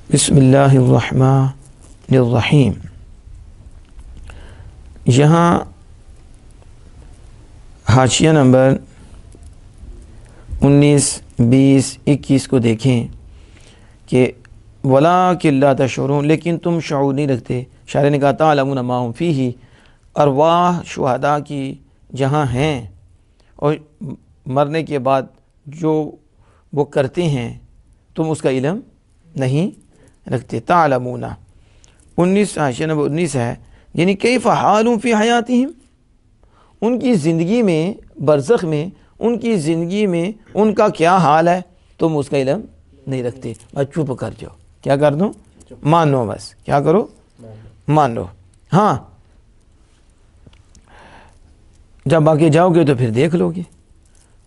بسم اللہ الرحمن الرحیم۔ یہاں حاشیہ نمبر 19، 20، 21 کو دیکھیں کہ وَلَٰكِن لَا تَشْعُرُونَ، لیکن تم شعور نہیں رکھتے۔ شاعر نے کہا تَعْلَمُونَ مَا هُمْ فِيهِ، ارواح شہداء کی جہاں ہیں اور مرنے کے بعد جو وہ کرتے ہیں تم اس کا علم نہیں رکھتے۔ تعلمون 19 حاشیہ نمبر 19 ہے، یعنی کیف حالهم فی حیاتہم، ان کی زندگی میں، برزخ میں، ان کی زندگی میں ان کا کیا حال ہے تم اس کا علم نہیں رکھتے۔ بس چپ کر جاؤ، کیا کر دوں؟ مان لو، بس کیا کرو؟ مان لو۔ ہاں جب آگے جاؤ گے تو پھر دیکھ لو گے۔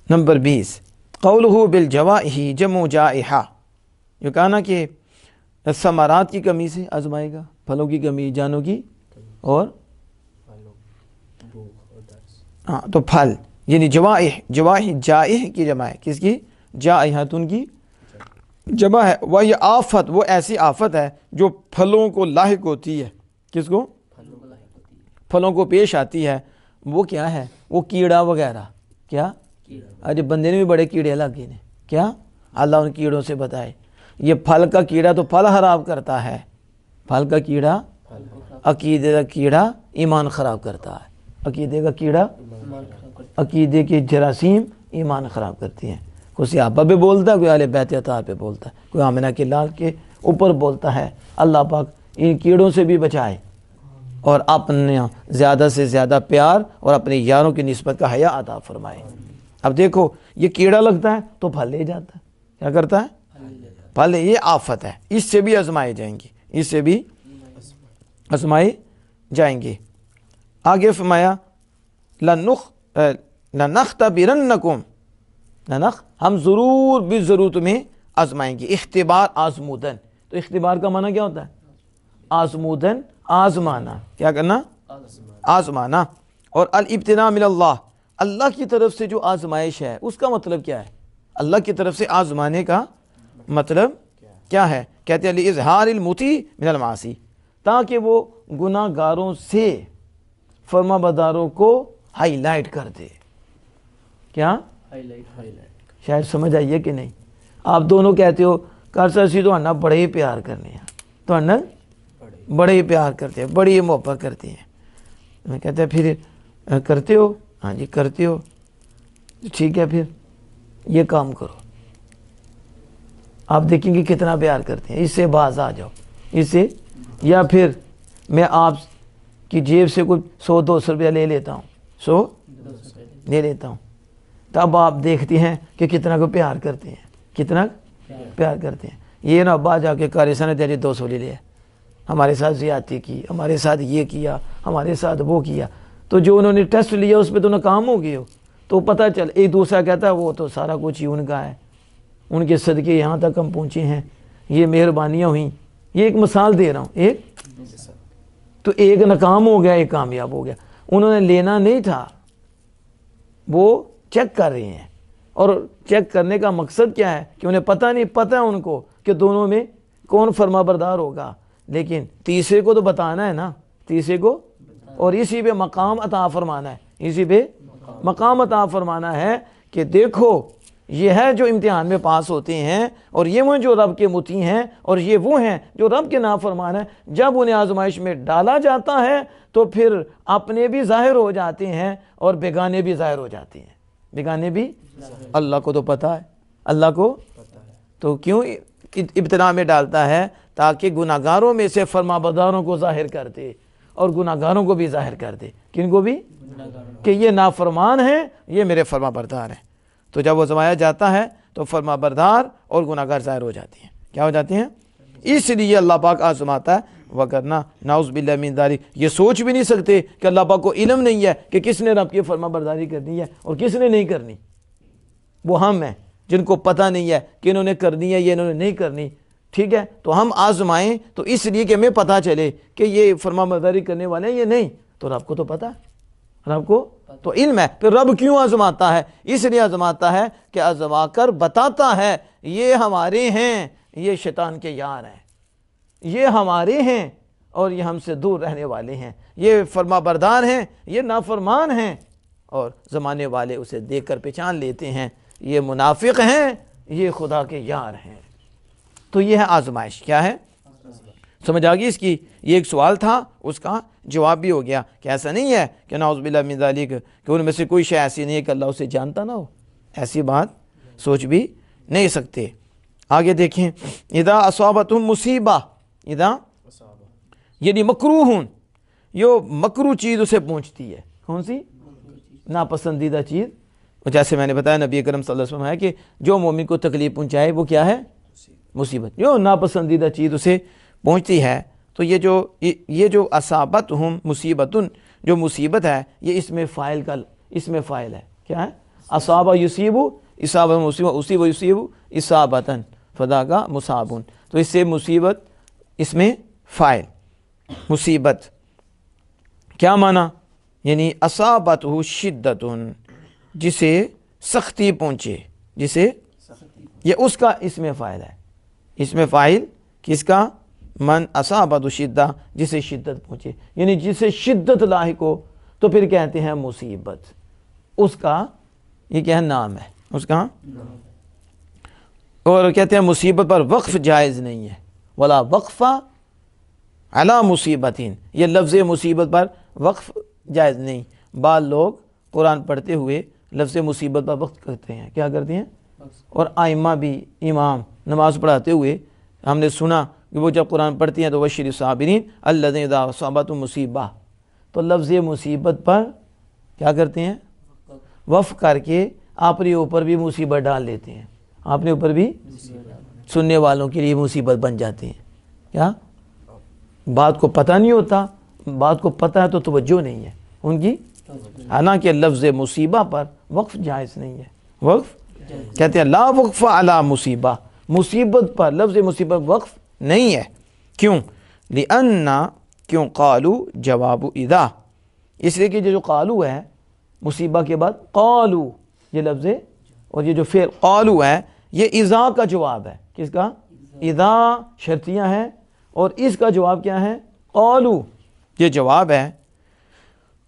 نمبر 20 قولہ بالجوائح جمع جائحہ، جو کہا نا کہ ثمرات کی کمی سے آزمائے گا، پھلوں کی کمی، جانوں کی، اور ہاں تو پھل، یعنی جوائح، جوائح جائح کی جمع ہے، کس کی؟ جائحتن کی جمع ہے۔ وہی آفت، وہ ایسی آفت ہے جو پھلوں کو لاحق ہوتی ہے۔ کس کو؟ پھلوں کو پیش آتی ہے۔ وہ کیا ہے؟ وہ کیڑا وغیرہ۔ کیا؟ ارے بندے نے بھی بڑے کیڑے لگے نے، کیا اللہ ان کیڑوں سے بتائے۔ یہ پھل کا کیڑا تو پھل خراب کرتا ہے، پھل کا کیڑا، عقیدے کا کیڑا ایمان خراب کرتا ہے، عقیدے کا کیڑا، عقیدے کے جراثیم ایمان خراب کرتی ہیں۔ کوئی صحابہ پہ بولتا ہے، کوئی اہل بیت اطہار پہ بولتا ہے، کوئی آمنہ کے لال کے اوپر بولتا ہے۔ اللہ پاک ان کیڑوں سے بھی بچائے اور اپنے زیادہ سے زیادہ پیار اور اپنے یاروں کی نسبت کا حیا عطا فرمائے۔ اب دیکھو یہ کیڑا لگتا ہے تو پھل لے جاتا ہے، کیا کرتا ہے؟ پھل۔ یہ آفت ہے، اس سے بھی آزمائے جائیں گے، اس سے بھی آزمائے جائیں گے۔ آگے فرمایا لَنَخْتَبِرَنَّكُمْ، ہم ضرور بھی ضرور تمہیں آزمائیں گے۔ اختبار، آزمودن، تو اختبار کا معنی کیا ہوتا ہے؟ آزمودن، آزمانا، کیا کرنا؟ آزمانا۔ اور الابتلاء من اللہ، اللہ کی طرف سے جو آزمائش ہے اس کا مطلب کیا ہے؟ اللہ کی طرف سے آزمانے کا مطلب کیا ہے؟ کہتے ہیں لِإِظْهَارِ الْمُطِیعِ مِنَ الْمَعَاصِی، تاکہ وہ گناہ گاروں سے فرما برداروں کو ہائی لائٹ کر دے۔ کیا؟ شاید سمجھ آئیے کہ نہیں؟ آپ دونوں کہتے ہو کارسا سی تو آنا بڑے ہی پیار کرنے ہیں، تو آنا بڑے ہی پیار کرتے ہیں، بڑی ہی محبت کرتے ہیں۔ میں کہتے ہیں پھر کرتے ہو؟ ہاں جی کرتے ہو، ٹھیک ہے، پھر یہ کام کرو، آپ دیکھیں گے کتنا پیار کرتے ہیں، اس سے باز آ جاؤ، اس سے، یا پھر میں آپ کی جیب سے کوئی 100-200 روپیہ لے لیتا ہوں، 100 لے لیتا ہوں، تب آپ دیکھتے ہیں کہ کتنا کو پیار کرتے ہیں، کتنا پیار کرتے ہیں۔ یہ نا ابا جا کے کارسا نے تیری 200 لے لیا، ہمارے ساتھ زیادتی کی، ہمارے ساتھ یہ کیا، ہمارے ساتھ وہ کیا، تو جو انہوں نے ٹیسٹ لیا اس پہ تو ناکام ہو گئے ہو، تو پتہ چل ایک دوسرا کہتا ہے وہ تو سارا کچھ ہی ان کا ہے، ان کے صدقے یہاں تک ہم پہنچے ہیں، یہ مہربانیاں ہوئیں۔ یہ ایک مثال دے رہا ہوں، ایک تو ایک ناکام ہو گیا، ایک کامیاب ہو گیا۔ انہوں نے لینا نہیں تھا، وہ چیک کر رہے ہیں، اور چیک کرنے کا مقصد کیا ہے کہ انہیں پتہ نہیں، پتہ ہے ان کو کہ دونوں میں کون فرما بردار ہوگا، لیکن تیسرے کو تو بتانا ہے نا، تیسرے کو، اور اسی پہ مقام عطا فرمانا ہے، اسی پہ مقام عطا فرمانا ہے کہ دیکھو یہ ہے جو امتحان میں پاس ہوتے ہیں، اور یہ وہ جو رب کے مطیع ہیں، اور یہ وہ ہیں جو رب کے نافرمان ہیں۔ جب انہیں آزمائش میں ڈالا جاتا ہے تو پھر اپنے بھی ظاہر ہو جاتے ہیں اور بیگانے بھی ظاہر ہو جاتے ہیں، بیگانے بھی۔ اللہ کو تو پتہ ہے، اللہ کو تو کیوں ابتلاء میں ڈالتا ہے؟ تاکہ گناہ گاروں میں سے فرما برداروں کو ظاہر کر دے، اور گناہ گاروں کو بھی ظاہر کر دے۔ کن کو بھی؟ کہ یہ نافرمان ہیں، یہ میرے فرما بردار ہیں۔ تو جب وہ آزمایا جاتا ہے تو فرما بردار اور گناہ گار ظاہر ہو جاتے ہیں، کیا ہو جاتے ہیں؟ اس لیے اللہ پاک آزماتا ہے، وگرنہ نعوذ باللہ من ذالک یہ سوچ بھی نہیں سکتے کہ اللہ پاک کو علم نہیں ہے کہ کس نے رب کی فرما برداری کرنی ہے اور کس نے نہیں کرنی۔ وہ ہم ہیں جن کو پتہ نہیں ہے کہ انہوں نے کرنی ہے یا انہوں نے نہیں کرنی، ٹھیک ہے؟ تو ہم آزمائیں تو اس لیے کہ ہمیں پتہ چلے کہ یہ فرما برداری کرنے والے ہیں یا نہیں، تو رب کو تو پتہ ہے، رب کو تو علم ہے۔ پھر رب کیوں آزماتا ہے؟ اس لیے آزماتا ہے کہ آزما کر بتاتا ہے یہ ہمارے ہیں، یہ شیطان کے یار ہیں، یہ ہمارے ہیں اور یہ ہم سے دور رہنے والے ہیں، یہ فرما بردار ہیں، یہ نافرمان ہیں، اور زمانے والے اسے دیکھ کر پہچان لیتے ہیں یہ منافق ہیں، یہ خدا کے یار ہیں۔ تو یہ ہے آزمائش، کیا ہے؟ سمجھ آ گئی اس کی؟ یہ ایک سوال تھا، اس کا جواب بھی ہو گیا کہ ایسا نہیں ہے کہ نعوذ باللہ من ذالک کہ ان میں سے کوئی شے ایسی نہیں ہے کہ اللہ اسے جانتا نہ ہو، ایسی بات سوچ بھی نہیں سکتے۔ آگے دیکھیں، اذا اصابتہم مصیبہ، اذا یعنی مکروہن، یہ مکروہ چیز اسے پہنچتی ہے، کون سی؟ ناپسندیدہ چیز۔ جیسے میں نے بتایا نبی اکرم صلی اللہ علیہ وسلم ہے کہ جو مومن کو تکلیف پہنچائے وہ کیا ہے؟ مصیبت۔ جو ناپسندیدہ چیز اسے پہنچتی ہے، تو یہ جو اصابتہم مصیبتن، جو مصیبت ہے، یہ اس میں فاعل ہے، کیا ہے؟ اصابہ یصیبو، اصابہ مصیبہ، اصیبہ یصیبو اصابتن، فدا کا مصابن، تو اس سے مصیبت اس میں فاعل، مصیبت کیا معنی؟ یعنی اصابتہ شدتن، جسے سختی پہنچے، جسے، یہ اس کا اس میں فاعل ہے، اس میں فاعل کس کا؟ من اصابت شدہ، جسے شدت پہنچے، یعنی جسے شدت لاحق ہو تو پھر کہتے ہیں مصیبت، اس کا یہ کیا ہے؟ نام ہے اس کا۔ اور کہتے ہیں مصیبت پر وقف جائز نہیں ہے، ولا وقفہ علی مصیبتین، یہ لفظ مصیبت پر وقف جائز نہیں۔ بعض لوگ قرآن پڑھتے ہوئے لفظ مصیبت پر وقف کرتے ہیں، کیا کرتے ہیں؟ اور ائمہ بھی، امام نماز پڑھاتے ہوئے ہم نے سنا کہ وہ جب قرآن پڑھتی ہیں تو بشر الصابرین الذین اذا اصابتہم مصیبہ، تو لفظ مصیبت پر کیا کرتے ہیں؟ وقف کر کے اپنے اوپر بھی مصیبت ڈال لیتے ہیں، اپنے اوپر بھی سننے والوں کے لیے مصیبت بن جاتے ہیں۔ کیا بات کو پتہ نہیں ہوتا؟ بات کو پتہ ہے تو توجہ نہیں ہے ان کی، حالانکہ لفظ مصیبہ پر وقف جائز نہیں ہے۔ وقف کہتے ہیں لا وقف علی مصیبہ، مصیبت پر لفظ مصیبت وقف نہیں ہے۔ کیوں؟ لأن، کیوں؟ قالو جواب اذا، اس لیے کہ جو قالو ہے مصیبہ کے بعد قالو یہ لفظ ہے، اور یہ جو فعل قالو ہے یہ اذا کا جواب ہے، کس کا؟ اذا شرطیہ ہے، اور اس کا جواب کیا ہے؟ قالو، یہ جواب ہے،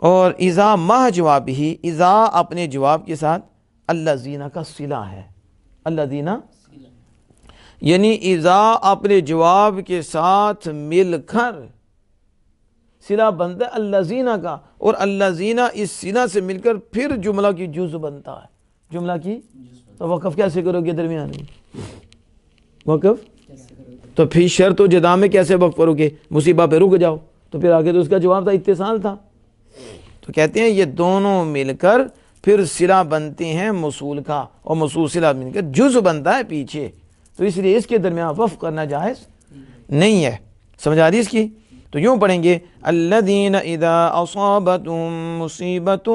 اور اذا مع جواب ہی، اذا اپنے جواب کے ساتھ الذین کا صلہ ہے، الذین یعنی اذا اپنے جواب کے ساتھ مل کر صلہ بنتا ہے الذین کا، اور الذین اس صلہ سے مل کر پھر جملہ کی جز بنتا ہے، جملہ کی، تو وقف کیسے کرو گے درمیان میں؟ وقف تو پھر شرط و جزا میں کیسے وقف کرو گے؟ مصیبہ پہ رک جاؤ، تو پھر آگے تو اس کا جواب تھا، اتصال تھا۔ تو کہتے ہیں یہ دونوں مل کر پھر صلہ بنتے ہیں موصول کا، اور موصول صلہ مل کر جز بنتا ہے پیچھے، تو اس لیے اس کے درمیان وقف کرنا جائز نہیں ہے۔ سمجھ آ رہی اس کی؟ تو یوں پڑھیں گے الذین اذا اصابتهم مصیبۃ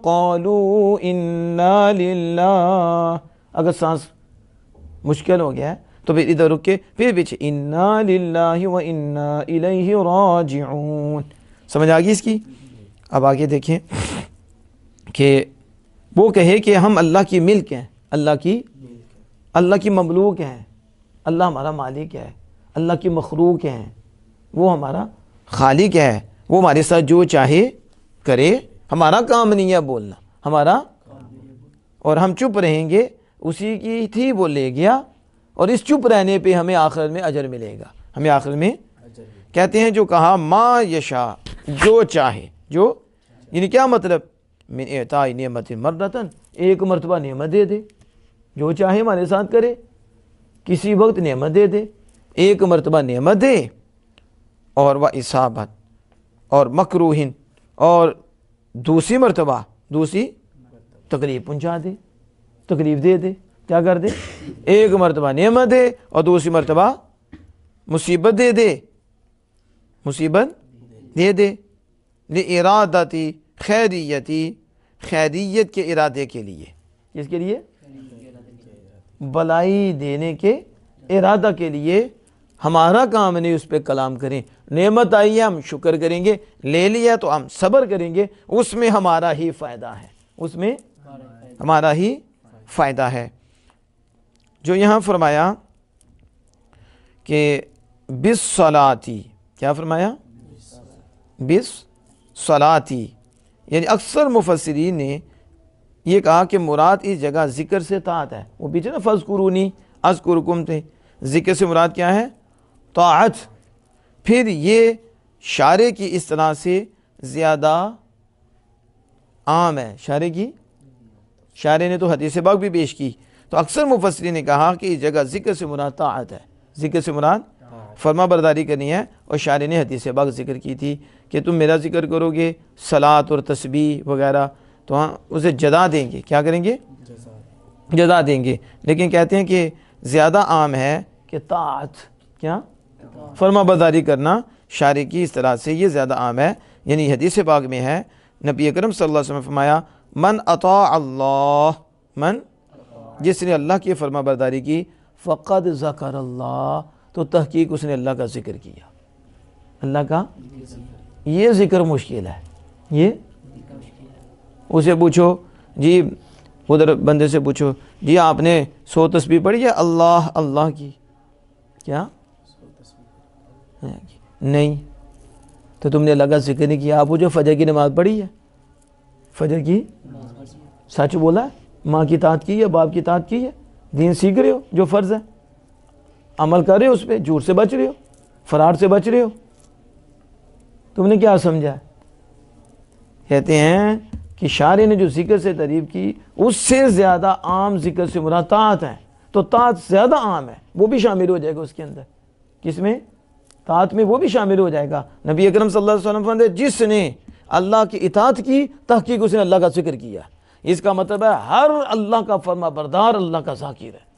قالوا انا للہ، اگر سانس مشکل ہو گیا ہے تو پھر ادھر رک کے پھر پیچھے انا للہ و انا الیہ راجعون۔ سمجھ آ گئی اس کی؟ اب آگے دیکھیں کہ وہ کہے کہ ہم اللہ کی ملک ہیں، اللہ کی مملوک ہیں، اللہ ہمارا مالک ہے، اللہ کی مخلوق ہیں، وہ ہمارا خالق ہے، وہ ہمارے ساتھ جو چاہے کرے، ہمارا کام نہیں ہے بولنا، ہمارا، اور ہم چپ رہیں گے، اسی کی تھی وہ لے گیا، اور اس چپ رہنے پہ ہمیں آخرت میں اجر ملے گا، ہمیں آخرت میں۔ کہتے ہیں جو کہا ما یشاء، جو چاہے، جو یعنی کیا مطلب؟ من اعطاء نعمت مرتن، ایک مرتبہ نعمت دے دے، جو چاہے ہمارے ساتھ کرے، کسی وقت نعمت دے دے، ایک مرتبہ نعمت دے، اور وہ اصابت، اور مکروہن، اور دوسری مرتبہ دوسری تکلیف پہنچا دے، تکلیف دے دے، کیا کر دے؟ ایک مرتبہ نعمت دے اور دوسری مرتبہ مصیبت دے دے، مصیبت دے دے، لِإِرَادَةِ خیریتی، خیریت کے ارادے کے لیے، کس کے لیے؟ بلائی دینے کے ارادہ کے لیے۔ ہمارا کام نہیں اس پہ کلام کریں، نعمت آئی ہے ہم شکر کریں گے، لے لیا تو ہم صبر کریں گے، اس میں ہمارا ہی فائدہ ہے، اس میں ہمارا ہی فائدہ ہے۔ جو یہاں فرمایا کہ بالصلاتی، کیا فرمایا؟ بالصلاتی، یعنی اکثر مفسرین نے یہ کہا کہ مراد اس جگہ ذکر سے طاعت ہے. وہ پیچھے نا فاذکرونی اذکرکم تھے، ذکر سے مراد کیا ہے؟ طاعت. پھر یہ شارع کی اس طرح سے زیادہ عام ہے. شارع نے تو حدیث پاک بھی پیش کی، تو اکثر مفسرین نے کہا کہ اس جگہ ذکر سے مراد طاعت ہے. ذکر سے مراد فرما برداری کرنی ہے. اور شارع نے حدیث پاک ذکر کی تھی کہ تم میرا ذکر کرو گے، صلاۃ اور تسبیح وغیرہ، تو ہاں اسے جزا دیں گے. کیا کریں گے؟ جزا دیں گے. لیکن کہتے ہیں کہ زیادہ عام ہے کہ طاعت، کیا؟ فرما برداری کرنا شارع کی اس طرح سے یہ زیادہ عام ہے. یعنی حدیث پاک میں ہے، نبی اکرم صلی اللہ علیہ وسلم نے فرمایا من اطاع اللہ، جس نے اللہ کی فرما برداری کی، فقد ذکر اللہ، تو تحقیق اس نے اللہ کا ذکر کیا. اللہ کا یہ ذکر مشکل ہے. یہ اسے پوچھو جی، ادھر بندے سے پوچھو جی آپ نے 100 تسبیح پڑھی ہے اللہ اللہ کی؟ کیا نہیں؟ تو تم نے اللہ کا ذکر نہیں کیا. آپ پوچھو فجر کی نماز پڑھی ہے؟ فجر کی سچ بولا ہے؟ ماں کی اطاعت کی ہے؟ باپ کی اطاعت کی ہے؟ دین سیکھ رہے ہو جو فرض ہے، عمل کر رہے ہو اس پہ، جھوٹ سے بچ رہے ہو، فرار سے بچ رہے ہو، تم نے کیا سمجھا ہے؟ کہتے ہیں کہ شارع نے جو ذکر سے تعریف کی اس سے زیادہ عام ذکر سے مراد طاعت ہے. تو طاعت زیادہ عام ہے، وہ بھی شامل ہو جائے گا اس کے اندر. کس میں؟ طاعت میں وہ بھی شامل ہو جائے گا. نبی اکرم صلی اللہ علیہ وسلم فرماتے جس نے اللہ کی اطاعت کی، تحقیق اس نے اللہ کا ذکر کیا. اس کا مطلب ہے ہر اللہ کا فرما بردار اللہ کا ذاکر ہے.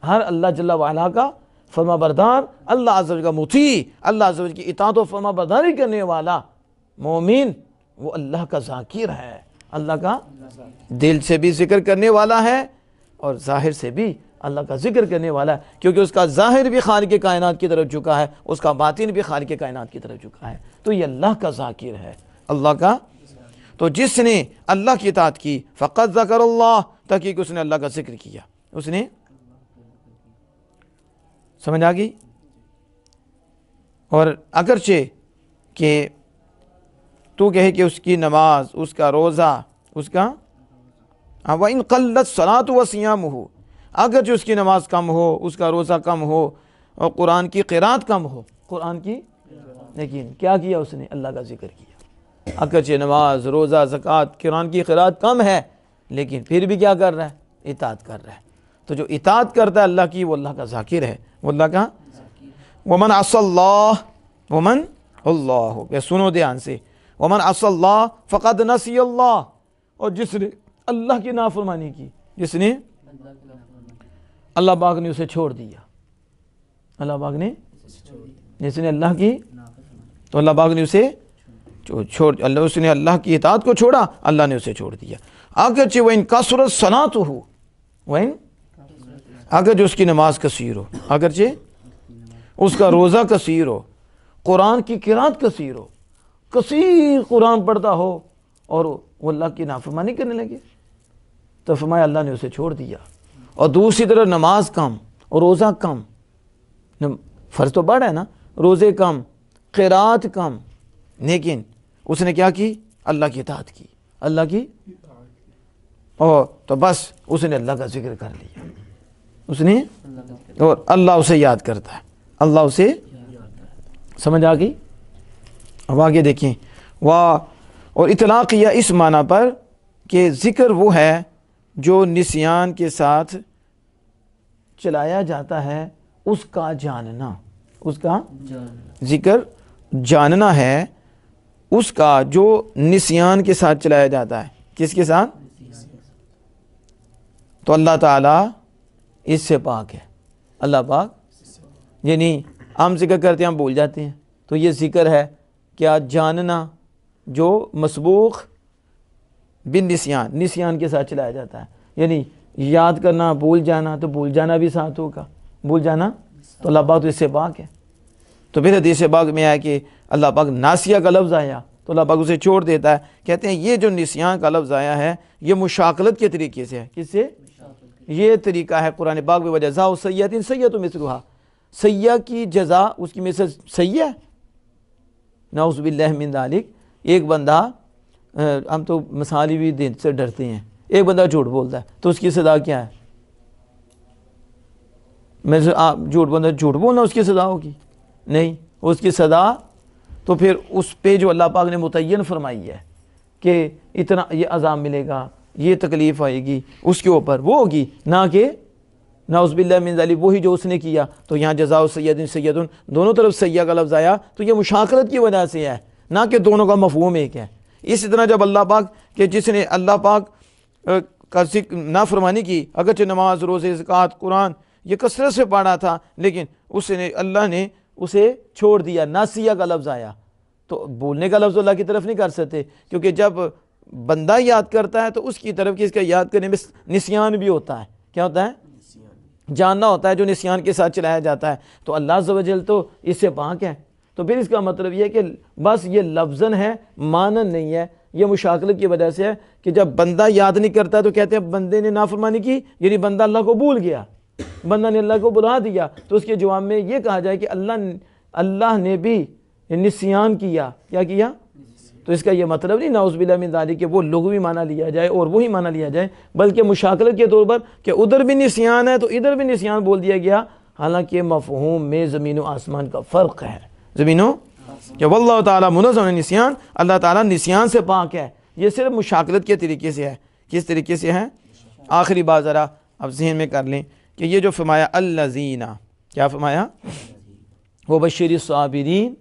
ہر اللہ جل وعلا کا فرما بردار، اللہ عز و جل کا مطیع، اللہ عز و جل کی اطاعت و فرما برداری کرنے والا مومن، وہ اللہ کا ذاکر ہے. اللہ کا دل سے بھی ذکر کرنے والا ہے اور ظاہر سے بھی اللہ کا ذکر کرنے والا ہے، کیونکہ اس کا ظاہر بھی خالق کائنات کی طرف جھکا ہے، اس کا باطن بھی خالق کائنات کی طرف جھکا ہے. تو یہ اللہ کا ذاکر ہے، اللہ کا. تو جس نے اللہ کی اطاعت کی، فقط ذکر اللہ، تحقیق اس نے اللہ کا ذکر کیا. اس نے، سمجھ آ گئی؟ اور اگرچہ کہ تو کہے کہ اس کی نماز، اس کا روزہ، اس کا وَإِن قَلَّتْ صَلَاةُ وَصِيَامُهُ، اگر جو اس کی نماز کم ہو، اس کا روزہ کم ہو، اور قرآن کی قرات کم ہو، قرآن کی، لیکن کیا کیا اس نے؟ اللہ کا ذکر کیا. اگرچہ نماز، روزہ، زکوٰۃ، قرآن کی قرات کم ہے، لیکن پھر بھی کیا کر رہا ہے؟ اطاعت کر رہا ہے. تو جو اطاعت کرتا ہے اللہ کی، وہ اللہ کا ذاکر ہے، وہ اللہ کا. وَمَنْ عَصَى اللَّهَ وَمَنْ اللَّهُ، یہ سنو دھیان سے، وَمَنْ عَصَى اللَّهَ فَقَدْ نَسِيَ اللَّهَ، اور جس نے اللہ کی نافرمانی کی، جس نے اللہ پاک نے اسے چھوڑ دیا. اللہ پاک نے، جس نے اللہ کی، تو اللہ پاک نے اسے اللہ، اس نے اللہ کی اطاعت کو چھوڑا، اللہ نے اسے چھوڑ دیا. اگرچہ وَإِن كَثُرَتْ صَلَاتُهُ، اگر جو اس کی نماز کثیر ہو، اگرچہ اس کا روزہ کثیر ہو، قرآن کی قرات کثیر ہو، کثیر قرآن پڑھتا ہو، اور وہ اللہ کی نافرمانی کرنے لگے، تو فرمایا اللہ نے اسے چھوڑ دیا. اور دوسری طرف نماز کم اور روزہ کم، فرض تو بڑھ ہے نا، روزے کم، قرات کم، لیکن اس نے کیا کی؟ اللہ کی اطاعت کی، اللہ کی. اور تو بس اس نے اللہ کا ذکر کر لیا، اس نے، اور اللہ اسے یاد کرتا ہے، اللہ اسے. سمجھ آ گئی؟ اب آگے دیکھیں. اور اطلاق کیا اس معنی پر کہ ذکر وہ ہے جو نسیان کے ساتھ چلایا جاتا ہے، اس کا جاننا، اس کا ذکر جاننا ہے، اس کا جو نسیان کے ساتھ چلایا جاتا ہے. کس کے ساتھ؟ تو اللہ تعالیٰ اس سے پاک ہے. اللہ پاک، یعنی ہم ذکر کرتے ہیں، ہم بھول جاتے ہیں، تو یہ ذکر ہے کیا؟ جاننا، جو مسبوق بن نسیان کے ساتھ چلایا جاتا ہے. یعنی یاد کرنا، بھول جانا، تو بھول جانا بھی ساتھ ہوگا، بھول جانا، تو اللہ پاک تو اس سے پاک ہے. تو پھر حدیث پاک میں آیا کہ اللہ پاک ناسیہ کا لفظ آیا تو اللہ پاک اسے چھوڑ دیتا ہے. کہتے ہیں یہ جو نسیان کا لفظ آیا ہے، یہ مشاکلت کے طریقے سے ہے. کس سے؟ یہ طریقہ ہے قرآن پاک میں، وجزاء سیئۃ سیئۃ مثلھا، سیاح کی جزا اس کی مثل سیاح ہے؟ نعوذ باللہ من ذالک. ایک بندہ ہم تو مثالی بھی دین سے ڈرتے ہیں. ایک بندہ جھوٹ بولتا ہے تو اس کی سزا کیا ہے؟ میں آپ جھوٹ بولنا اس کی سزا ہوگی؟ نہیں. اس کی سزا تو پھر اس پہ جو اللہ پاک نے متعین فرمائی ہے کہ اتنا یہ عذاب ملے گا، یہ تکلیف آئے گی، اس کے اوپر وہ ہوگی، نہ کہ نعوذ باللہ من ذالک وہی جو اس نے کیا. تو یہاں جزاء سیئۃ سیئۃ دونوں طرف سیاح کا لفظ آیا تو یہ مشاکلت کی وجہ سے ہے، نہ کہ دونوں کا مفہوم ایک ہے. اسی طرح جب اللہ پاک کہ جس نے اللہ پاک کا نافرمانی کی، اگرچہ نماز، روزے، زکوٰۃ، قرآن یہ کثرت سے پڑھا تھا، لیکن اللہ نے اسے چھوڑ دیا، ناسیہ کا لفظ آیا. تو بولنے کا لفظ اللہ کی طرف نہیں کر سکتے، کیونکہ جب بندہ یاد کرتا ہے تو اس کی طرف اس کا یاد کرنے میں نسیان بھی ہوتا ہے. کیا ہوتا ہے؟ جاننا ہوتا ہے جو نسیان کے ساتھ چلایا جاتا ہے. تو اللہ عز و جل تو اس سے پاک ہے. تو پھر اس کا مطلب یہ ہے کہ بس یہ لفظاً ہے، مانن نہیں ہے. یہ مشاکلت کی وجہ سے ہے کہ جب بندہ یاد نہیں کرتا تو کہتے ہیں بندے نے نافرمانی کی، یعنی بندہ اللہ کو بھول گیا، بندہ نے اللہ کو بلا دیا. تو اس کے جواب میں یہ کہا جائے کہ اللہ نے بھی نسیان کیا. کیا کیا؟ تو اس کا یہ مطلب نہیں نعوذ باللہ من ذالک کہ وہ لغوی معنی لیا جائے اور وہی معنی لیا جائے، بلکہ مشاکلت کے طور پر کہ ادھر بھی نسیان ہے تو ادھر بھی نسیان بول دیا گیا، حالانکہ مفہوم میں زمین و آسمان کا فرق ہے. زمین و کہ واللہ تعالیٰ منزہ عن نسیان، اللہ تعالیٰ نسیان سے پاک ہے. یہ صرف مشاکلت کے طریقے سے ہے. کس طریقے سے ہے؟ آخری بات ذرا اب ذہن میں کر لیں کہ یہ جو فرمایا الذین، کیا فرمایا؟ وبشر الصابرین،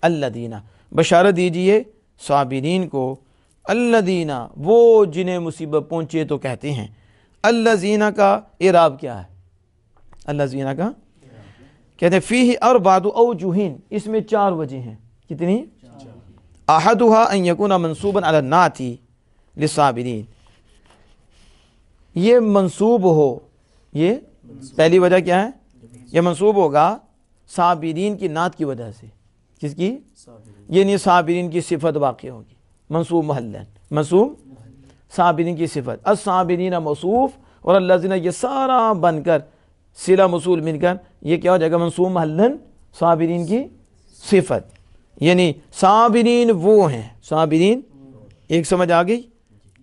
الذین بشارت دیجئے صابرین کو، الذین وہ جنہیں مصیبت پہنچے تو کہتے ہیں. الذین کا اعراب کیا ہے؟ الذین کا کہتے ہیں فیہ اربعۃ اوجہ، اس میں 4 وجہ ہیں. کتنی؟ احدها ان یکون منصوبا علی النعت للصابرین، یہ منصوب ہو، یہ پہلی وجہ کیا ہے؟ یہ منصوب ہوگا صابرین کی نعت کی وجہ سے. کس کی؟ یعنی صابرین کی صفت واقع ہوگی. منصوب محلن، منصوب صابرین کی صفت، الصابرین موصوف اور الذین یہ سارا بن کر صلہ موصول مل کر یہ کیا ہو جائے گا؟ منصوب محلن صابرین کی صفت. یعنی صابرین وہ ہیں، صابرین ایک سمجھ آ گئی.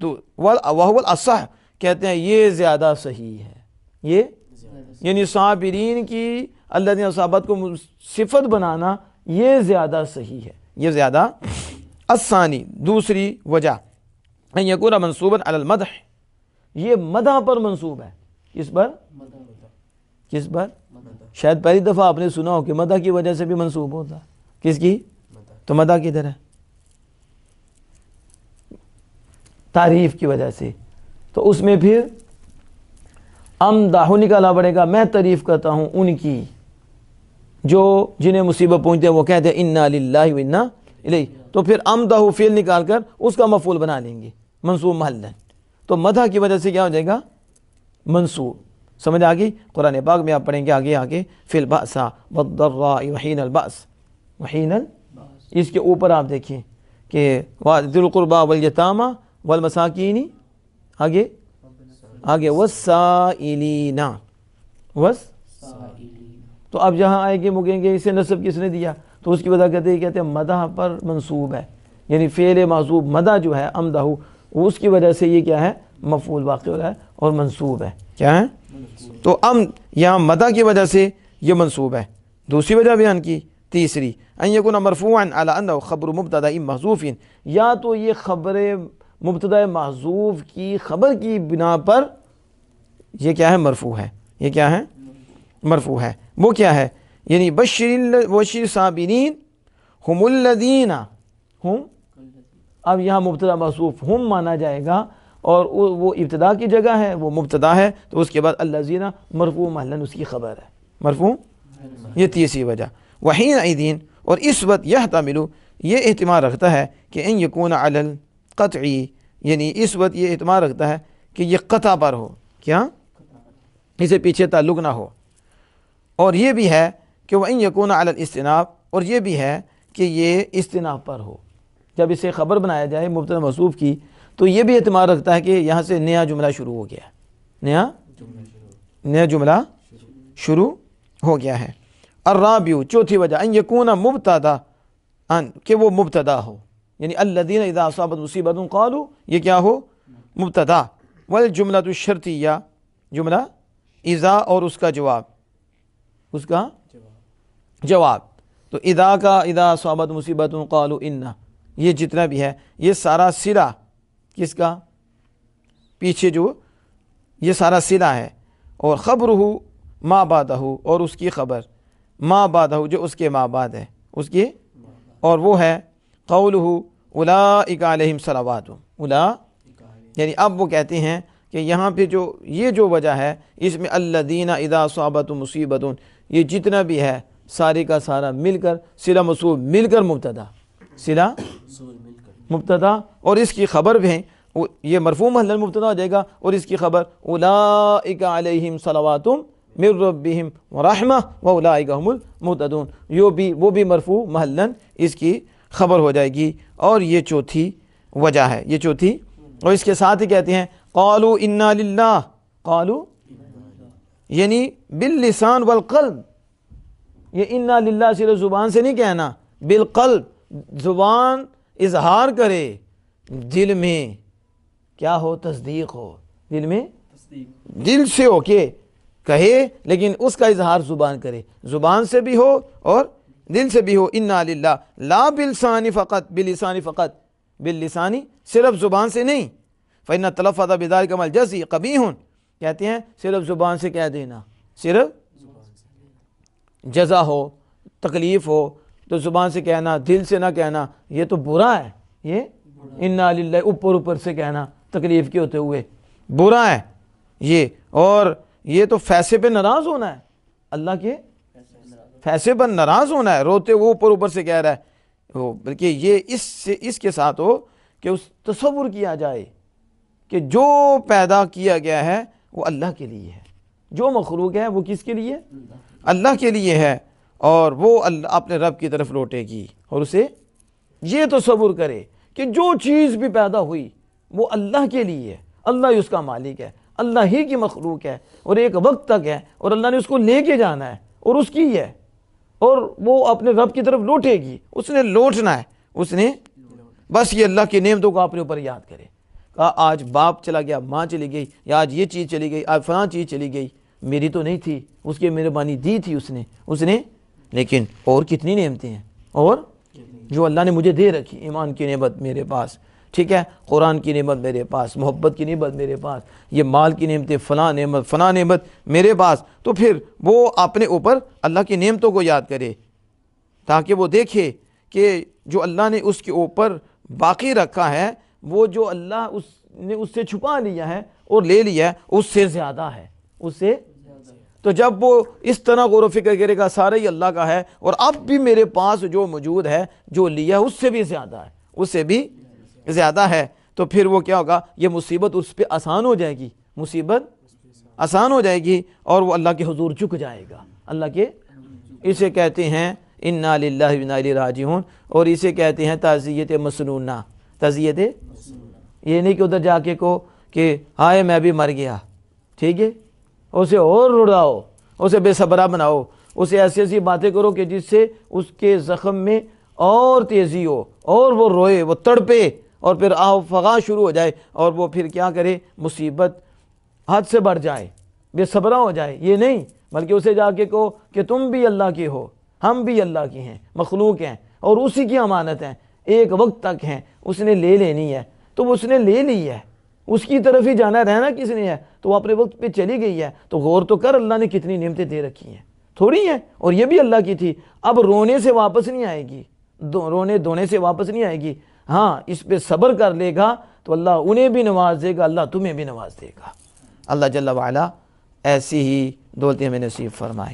تو وَهُوَ الْأَصَحُّ کہتے ہیں یہ زیادہ صحیح ہے. یہ یعنی صابرین کی الذین صابت کو صفت بنانا یہ زیادہ صحیح ہے، یہ زیادہ. الثانی دوسری وجہ ان یکون منصوبا علی المدح، یہ مدح پر منصوب ہے. کس پر؟ کس پر؟ شاید پہلی دفعہ آپ نے سنا ہو کہ مدح کی وجہ سے بھی منصوب ہوتا ہے. کس کی؟ تو مدح کدھر ہے؟ تعریف کی وجہ سے. تو اس میں پھر امدح نکالا پڑے گا، میں تعریف کرتا ہوں ان کی جو جنہیں مصیبت پہنچتے ہیں، وہ کہتے ہیں انا للہ و انا الیہ. تو پھر امدح فعل نکال کر اس کا مفعول بنا لیں گے منصوب محلن. تو مدح کی وجہ سے کیا ہو جائے گا؟ منصوب. سمجھ آ گئی؟ قرآن پاک میں آپ پڑھیں گے آگے فی البأساء والضراء وحین البأس، وحین اس کے اوپر آپ دیکھیں کہ ذی القربى والیتامى والمساکین، آگے والسائلین، تو اب جہاں آئے گے مگیں گے اسے نصب کس نے دیا؟ تو اس کی وجہ کہتے ہیں مدح پر منصوب ہے. یعنی فعل محذوف مدح جو ہے امدہ، اس کی وجہ سے یہ کیا ہے؟ مفعول واقع ہو رہا ہے اور منصوب ہے. کیا ہے؟ تو یہاں مدح کی وجہ سے یہ منصوب ہے. دوسری وجہ بیان کی، تیسری ان یکون مرفوعا علی انہ خبر مبتدا محذوف، یا تو یہ خبر مبتدا محذوف کی خبر کی بنا پر یہ کیا ہے؟ مرفوع ہے. یہ کیا ہے؟ مرفوع ہے. وہ کیا ہے؟ یعنی بشر صابرین ہم الذین، ہم اب یہاں مبتدا محذوف ہم مانا جائے گا اور وہ ابتدا کی جگہ ہے، وہ مبتدا ہے، تو اس کے بعد الذین مرفوع محلن اس کی خبر ہے، مرفوع. یہ تیسری وجہ. وحینئذ اور اس وقت یحتمل یہ احتمال رکھتا ہے کہ ان یکون علی القطعی، یعنی اس وقت یہ احتمال رکھتا ہے کہ یہ قطع پر ہو. کیا؟ اسے پیچھے تعلق نہ ہو. اور یہ بھی ہے کہ وہ ان یکون علی الاستناف، اور یہ بھی ہے کہ یہ استناف پر ہو. جب اسے خبر بنایا جائے مبتدا محذوف کی تو یہ بھی احتمال رکھتا ہے کہ یہاں سے نیا جملہ شروع ہو گیا، نیا جملہ شروع ہو گیا ہے. الرابع چوتھی وجہ ان یکون مبتدا ان کہ وہ مبتدا ہو، یعنی الذین اذا اصابت مصیبت قالوا یہ کیا ہو مبتدا، والجملۃ الشرطیہ جملہ اذا اور اس کا جواب تو اذا کا اذا اصابت مصیبت قالوا ان یہ جتنا بھی ہے یہ سارا صلہ کس کا پیچھے جو یہ سارا صلہ ہے، اور خبرہ ما بعدہ اور اس کی خبر ما بعدہ جو اس کے ما بعد ہے اس کی، اور وہ ہے قولہ اولئک علیہم صلوات یعنی اب وہ کہتے ہیں کہ یہاں پہ جو یہ جو وجہ ہے اس میں الذین اذا اصابت مصیبت یہ جتنا بھی ہے سارے کا سارا مل کر صلہ موصول مل کر مبتدا اور اس کی خبر بھی ہیں یہ مرفوع محل مبتدا ہو جائے گا، اور اس کی خبر اولئک علیہم صلوات من ربہم ورحمہ واولئک هم المہتدون وہ بھی مرفوع محلا اس کی خبر ہو جائے گی، اور یہ چوتھی وجہ ہے یہ چوتھی، اور اس کے ساتھ ہی کہتے ہیں قالوا انا للہ قالوا یعنی باللسان والقلب، یہ انا للہ صرف زبان سے نہیں کہنا، بالقلب زبان اظہار کرے، دل میں کیا ہو تصدیق ہو، دل میں دل سے ہو کے کہے لیکن اس کا اظہار زبان کرے، زبان سے بھی ہو اور دل سے بھی ہو، انا للہ لا باللسان فقط باللسان فقط باللسانی صرف زبان سے نہیں، فإن التلفظ بذلك من الجزع قبیح کہتے ہیں صرف زبان سے کہہ دینا، صرف جزا ہو تکلیف ہو تو زبان سے کہنا دل سے نہ کہنا یہ تو برا ہے، یہ انا للہ اوپر سے کہنا تکلیف کے ہوتے ہوئے برا ہے یہ، اور یہ تو فیصلے پہ ناراض ہونا ہے، اللہ کے فیصلے پر ناراض ہونا ہے، روتے وہ اوپر سے کہہ رہا ہے، بلکہ یہ اس کے ساتھ ہو کہ اس تصور کیا جائے کہ جو پیدا کیا گیا ہے وہ اللہ کے لیے ہے، جو مخلوق ہے وہ کس کے لیے اللہ کے لیے ہے، اور وہ اللہ اپنے رب کی طرف لوٹے گی، اور اسے یہ تصور کرے کہ جو چیز بھی پیدا ہوئی وہ اللہ کے لیے ہے، اللہ ہی اس کا مالک ہے، اللہ ہی کی مخلوق ہے، اور ایک وقت تک ہے، اور اللہ نے اس کو لے کے جانا ہے اور اس کی ہے، اور وہ اپنے رب کی طرف لوٹے گی، اس نے لوٹنا ہے، اس نے بس یہ اللہ کی نعمتوں کو اپنے اوپر یاد کرے، کہا آج باپ چلا گیا، ماں چلی گئی، یا آج یہ چیز چلی گئی، آج فلاں چیز چلی گئی، میری تو نہیں تھی، اس کی مہربانی دی تھی اس نے لیکن اور کتنی نعمتیں ہیں اور جو اللہ نے مجھے دے رکھی، ایمان کی نعمت میرے پاس، ٹھیک ہے، قرآن کی نعمت میرے پاس، محبت کی نعمت میرے پاس، یہ مال کی نعمتیں فلاں نعمت میرے پاس، تو پھر وہ اپنے اوپر اللہ کی نعمتوں کو یاد کرے تاکہ وہ دیکھے کہ جو اللہ نے اس کے اوپر باقی رکھا ہے وہ جو اللہ اس سے چھپا لیا ہے اور لے لیا ہے اس سے زیادہ ہے، اس سے تو جب وہ اس طرح غور و فکر کرے گا سارا ہی اللہ کا ہے، اور اب بھی میرے پاس جو موجود ہے جو لیا اس سے بھی زیادہ ہے، اس سے بھی زیادہ ہے، تو پھر وہ کیا ہوگا، یہ مصیبت اس پہ آسان ہو جائے گی، مصیبت آسان ہو جائے گی، اور وہ اللہ کے حضور جھک جائے گا، اللہ کے اسے کہتے ہیں انا للہ و انا الیہ راجعون، اور اسے کہتے ہیں تعزیت مسنونہ، تعزیت یہ نہیں کہ ادھر جا کے کو کہ ہائے میں بھی مر گیا، ٹھیک ہے، اسے اور رڑاؤ، اسے بے صبرا بناؤ، اسے ایسی ایسی باتیں کرو کہ جس سے اس کے زخم میں اور تیزی ہو، اور وہ روئے، وہ تڑپے، اور پھر آہ فغاں شروع ہو جائے، اور وہ پھر کیا کرے، مصیبت حد سے بڑھ جائے، بے صبرا ہو جائے، یہ نہیں، بلکہ اسے جا کے کہو کہ تم بھی اللہ کی ہو، ہم بھی اللہ کی ہیں، مخلوق ہیں، اور اسی کی امانت ہیں، ایک وقت تک ہیں، اس نے لے لینی ہے، تو اس نے لے لی ہے، اس کی طرف ہی جانا رہنا کس نے ہے، تو وہ اپنے وقت پہ چلی گئی ہے، تو غور تو کر اللہ نے کتنی نعمتیں دے رکھی ہیں، تھوڑی ہیں، اور یہ بھی اللہ کی تھی، اب رونے سے واپس نہیں آئے گی، رونے دھونے سے واپس نہیں آئے گی، ہاں اس پہ صبر کر لے گا تو اللہ انہیں بھی نواز دے گا، اللہ تمہیں بھی نواز دے گا، اللہ جل وعلا ایسی ہی دولتیں ہمیں نصیب فرمائے۔